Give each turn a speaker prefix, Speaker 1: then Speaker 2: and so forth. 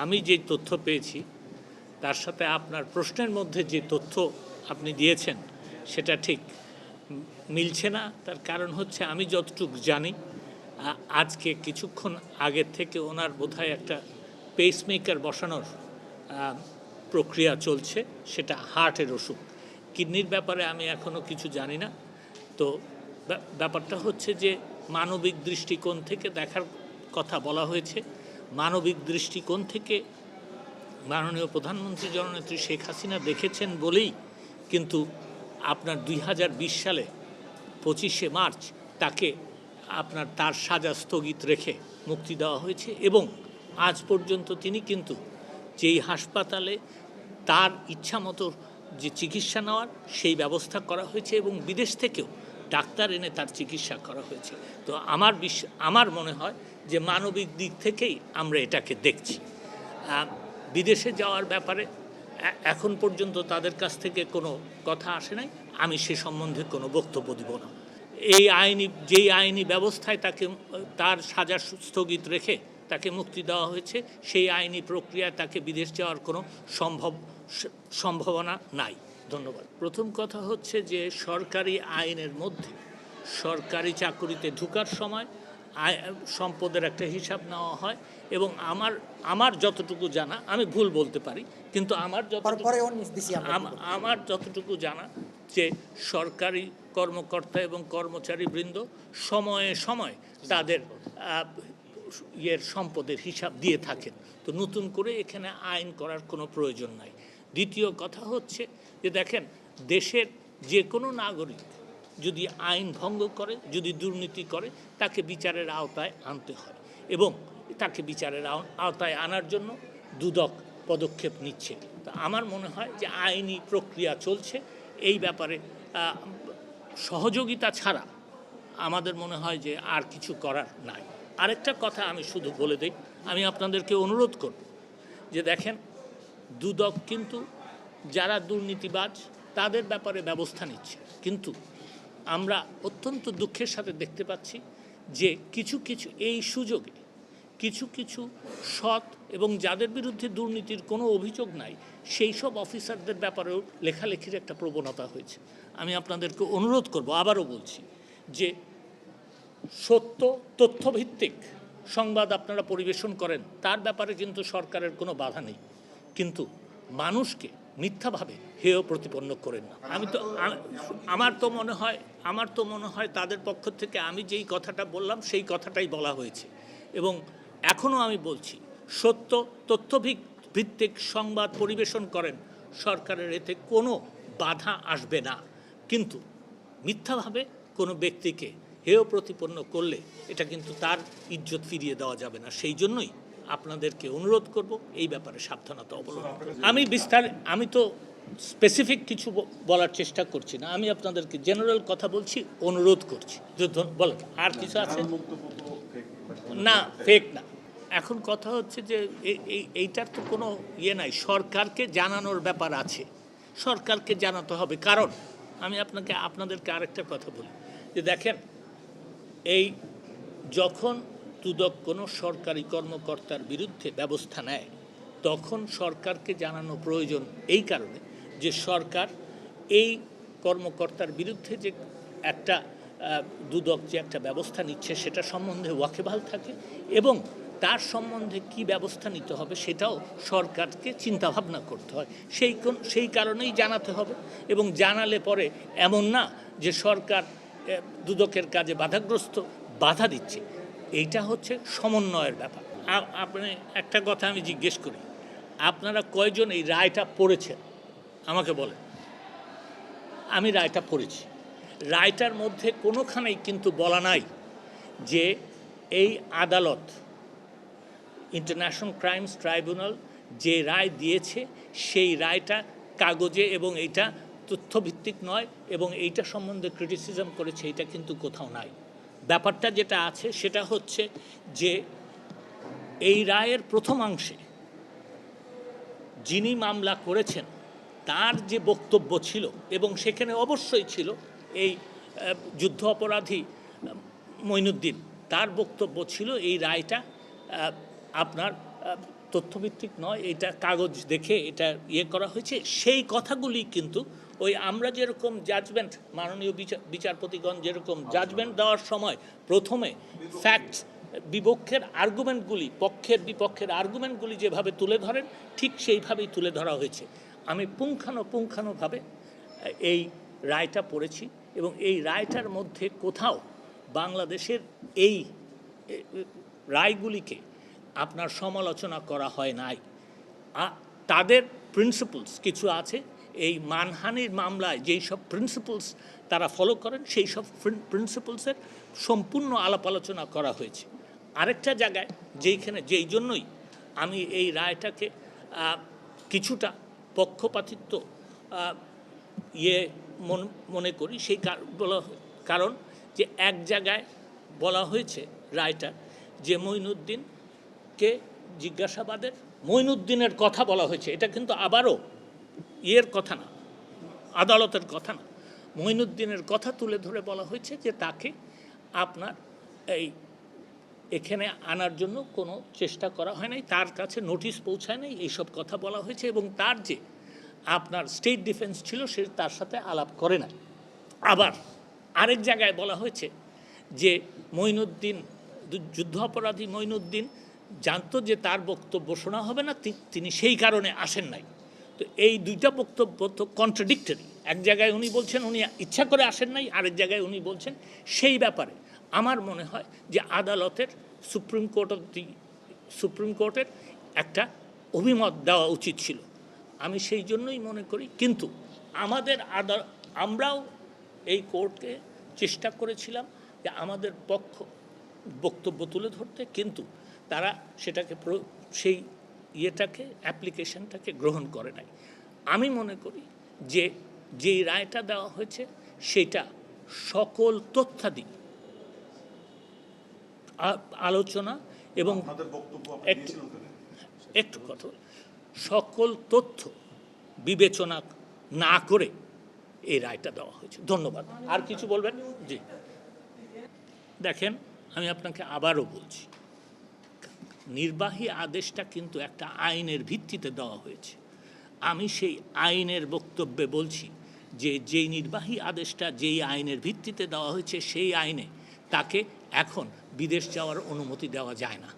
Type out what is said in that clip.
Speaker 1: আমি যে তথ্য পেয়েছি তার সাথে আপনার প্রশ্নের মধ্যে যে তথ্য আপনি দিয়েছেন সেটা ঠিক মিলছে না। তার কারণ হচ্ছে আমি যতটুকু জানি আজকে কিছুক্ষণ আগের থেকে ওনার বোধহয় একটা পেসমেকার বসানোর প্রক্রিয়া চলছে, সেটা হার্টের অসুখ। কিডনির ব্যাপারে আমি এখনও কিছু জানি না। তো ব্যাপারটা হচ্ছে যে মানবিক দৃষ্টিকোণ থেকে দেখার কথা বলা হয়েছে। মানবিক দৃষ্টিকোণ থেকে মাননীয় প্রধানমন্ত্রী জননেত্রী শেখ হাসিনা দেখেছেন বলেই কিন্তু আপনার 2020 সালে 25শে মার্চ তাকে তার সাজা স্থগিত রেখে মুক্তি দেওয়া হয়েছে এবং আজ পর্যন্ত তিনি কিন্তু যেই হাসপাতালে তার ইচ্ছামতো যে চিকিৎসা নেওয়ার সেই ব্যবস্থা করা হয়েছে এবং বিদেশ থেকেও ডাক্তার এনে তার চিকিৎসা করা হয়েছে। তো আমার মনে হয় যে মানবিক দিক থেকেই আমরা এটাকে দেখছি। বিদেশে যাওয়ার ব্যাপারে এখন পর্যন্ত তাদের কাছ থেকে কোনো কথা আসে নাই, আমি সে সম্বন্ধে কোনো বক্তব্য দিব না। যেই আইনি ব্যবস্থায় তাকে তার সাজা স্থগিত রেখে তাকে মুক্তি দেওয়া হয়েছে সেই আইনি প্রক্রিয়ায় তাকে বিদেশ যাওয়ার কোনো সম্ভাবনা নাই। ধন্যবাদ। প্রথম কথা হচ্ছে যে সরকারি আইনের মধ্যে সরকারি চাকরিতে ঢোকার সময় সম্পদের একটা হিসাব নেওয়া হয় এবং আমার যতটুকু জানা, আমি ভুল বলতে পারি, কিন্তু আমার যতটুকু জানা যে সরকারি কর্মকর্তা এবং কর্মচারীবৃন্দ সময়ে সময়ে তাদের সম্পদের হিসাব দিয়ে থাকেন। তো নতুন করে এখানে আইন করার কোনো প্রয়োজন নাই। দ্বিতীয় কথা হচ্ছে যে দেখেন, দেশের যে কোনো নাগরিক যদি আইন ভঙ্গ করে, যদি দুর্নীতি করে, তাকে বিচারের আওতায় আনতে হয় এবং তাকে বিচারের আওতায় আনার জন্য দুদক পদক্ষেপ নিচ্ছে। তো আমার মনে হয় যে আইনি প্রক্রিয়া চলছে, এই ব্যাপারে সহযোগিতা ছাড়া আমাদের মনে হয় যে আর কিছু করার নাই। আরেকটা কথা আমি শুধু বলে দিই, আমি আপনাদেরকে অনুরোধ করব যে দেখেন, দুদক কিন্তু যারা দুর্নীতিবাজ তাদের ব্যাপারে ব্যবস্থা নিচ্ছে, কিন্তু আমরা অত্যন্ত দুঃখের সাথে দেখতে পাচ্ছি যে কিছু এই সুযোগে কিছু সৎ এবং যাদের বিরুদ্ধে দুর্নীতির কোনো অভিযোগ নাই সেই সব অফিসারদের ব্যাপারেও লেখালেখির একটা প্রবণতা হয়েছে। আমি আপনাদেরকে অনুরোধ করব, আবারও বলছি, যে সত্য তথ্যভিত্তিক সংবাদ আপনারা পরিবেশন করেন, তার ব্যাপারে কিন্তু সরকারের কোনো বাধা নেই, কিন্তু মানুষকে মিথ্যাভাবে হেয় প্রতিপন্ন করেন না। আমার তো মনে হয় তাদের পক্ষ থেকে আমি যেই কথাটা বললাম সেই কথাটাই বলা হয়েছে এবং এখনও আমি বলছি, সত্য তথ্যভিত্তিক সংবাদ পরিবেশন করেন, সরকারের এতে কোনো বাধা আসবে না, কিন্তু মিথ্যাভাবে কোনো ব্যক্তিকে হেয় প্রতিপন্ন করলে এটা কিন্তু তার ইজ্জত ফিরিয়ে দেওয়া যাবে না। সেই জন্যই আপনাদেরকে অনুরোধ করব এই ব্যাপারে সাবধানতা অবলম্বন। আমি তো স্পেসিফিক কিছু বলার চেষ্টা করছি না, আমি আপনাদেরকে জেনারেল কথা বলছি, অনুরোধ করছি। বলেন, আর কিছু আছে? না, ফেক না। এখন কথা হচ্ছে যে এইটার তো কোনো নাই, সরকারকে জানানোর ব্যাপার আছে, সরকারকে জানাতে হবে। কারণ আমি আপনাদেরকে আরেকটা কথা বলি যে দেখেন, যখন দুদক কোনো সরকারি কর্মকর্তার বিরুদ্ধে ব্যবস্থা নেয় তখন সরকারকে জানানো প্রয়োজন, এই কারণে যে সরকার এই কর্মকর্তার বিরুদ্ধে যে একটা দুদক যে একটা ব্যবস্থা নিচ্ছে সেটা সম্বন্ধে ওয়াকিবহাল থাকে এবং তার সম্বন্ধে কি ব্যবস্থা নিতে হবে সেটাও সরকারকে চিন্তাভাবনা করতে হয়। সেই কারণেই জানাতে হবে এবং জানালে পরে এমন না যে সরকার দুদকের কাজে বাধা দিচ্ছে। এইটা হচ্ছে সমন্বয়ের ব্যাপার। আপনি একটা কথা আমি জিজ্ঞেস করি, আপনারা কয়জন এই রায়টা পড়েছেন আমাকে বলেন। আমি রায়টা পড়েছি, রায়টার মধ্যে কোনোখানেই কিন্তু বলা নাই যে এই আদালত, ইন্টারন্যাশনাল ক্রাইমস ট্রাইব্যুনাল যে রায় দিয়েছে সেই রায়টা কাগজে এবং এইটা তথ্যভিত্তিক নয় এবং এইটা সম্বন্ধে ক্রিটিসিজম করেছে, এটা কিন্তু কোথাও নাই। ব্যাপারটা যেটা আছে সেটা হচ্ছে যে এই রায়ের প্রথমাংশে যিনি মামলা করেছেন তার যে বক্তব্য ছিল এবং সেখানে অবশ্যই ছিল এই যুদ্ধ অপরাধী মঈনুদ্দিন, তার বক্তব্য ছিল এই রায়টা আপনার তথ্যভিত্তিক নয়, এটা কাগজ দেখে এটা ইয়ে করা হয়েছে, সেই কথাগুলি কিন্তু ওই আমরা যেরকম জাজমেন্ট মাননীয় বিচারপতিগণ যেরকম জাজমেন্ট দেওয়ার সময় প্রথমে ফ্যাক্টস বিপক্ষের আর্গুমেন্টগুলি পক্ষের বিপক্ষের আর্গুমেন্টগুলি যেভাবে তুলে ধরেন ঠিক সেইভাবেই তুলে ধরা হয়েছে। আমি পুঙ্খানুপুঙ্খানুভাবে এই রায়টা পড়েছি এবং এই রায়টার মধ্যে কোথাও বাংলাদেশের এই রায়গুলিকে আপনার সমালোচনা করা হয় নাই। তাদের প্রিন্সিপলস কিছু আছে, এই মানহানির মামলায় যেই সব প্রিন্সিপলস তারা ফলো করেন সেই সব প্রিন্সিপলসের সম্পূর্ণ আলাপ আলোচনা করা হয়েছে। আরেকটা জায়গায় যেই জন্যই আমি এই রায়টাকে কিছুটা পক্ষপাতিত্ব মনে করি, সেই কারণ যে এক জায়গায় বলা হয়েছে রায়টা যে মঈনুদ্দিনকে জিজ্ঞাসাবাদের মঈনুদ্দিনের কথা বলা হয়েছে, এটা কিন্তু আবারও কথা না, আদালতের কথা না, মঈনুদ্দিনের কথা তুলে ধরে বলা হয়েছে যে তাকে আপনার এখানে আনার জন্য কোনো চেষ্টা করা হয় নাই, তার কাছে নোটিশ পৌঁছায় নাই, এইসব কথা বলা হয়েছে এবং তার যে আপনার স্টেট ডিফেন্স ছিল সে তার সাথে আলাপ করে না। আবার আরেক জায়গায় বলা হয়েছে যে মঈনুদ্দিন যুদ্ধ অপরাধী মঈনুদ্দিন জানতো যে তার বক্তব্য শোনা হবে না, তিনি সেই কারণে আসেন নাই। তো এই দুইটা বক্তব্য তো কন্ট্রাডিক্টরি। এক জায়গায় উনি বলছেন উনি ইচ্ছা করে আসেন নাই, আরেক জায়গায় উনি বলছেন সেই ব্যাপারে আমার মনে হয় যে আদালতের সুপ্রিম কোর্টের একটা অভিমত দেওয়া উচিত ছিল। আমি সেই জন্যই মনে করি, কিন্তু আমরাও এই কোর্টকে চেষ্টা করেছিলাম যে আমাদের বক্তব্য তুলে ধরতে, কিন্তু তারা সেটাকে সেই অ্যাপ্লিকেশনটাকে গ্রহণ করে নাই। আমি মনে করি যে যেই রায়টা দেওয়া হয়েছে সেটা সকল তথ্যাদি আলোচনা এবং একটু কথা সকল তথ্য বিবেচনা না করে এই রায়টা দেওয়া হয়েছে। ধন্যবাদ। আর কিছু বলবেন? জি দেখেন, আমি আপনাকে আবারও বলছি, নির্বাহী আদেশটা কিন্তু একটা আইনের ভিত্তিতে দেওয়া হয়েছে। আমি সেই আইনের বক্তব্যে বলছি যে যেই নির্বাহী আদেশটা যেই আইনের ভিত্তিতে দেওয়া হয়েছে সেই আইনে তাকে এখন বিদেশ যাওয়ার অনুমতি দেওয়া যায় না।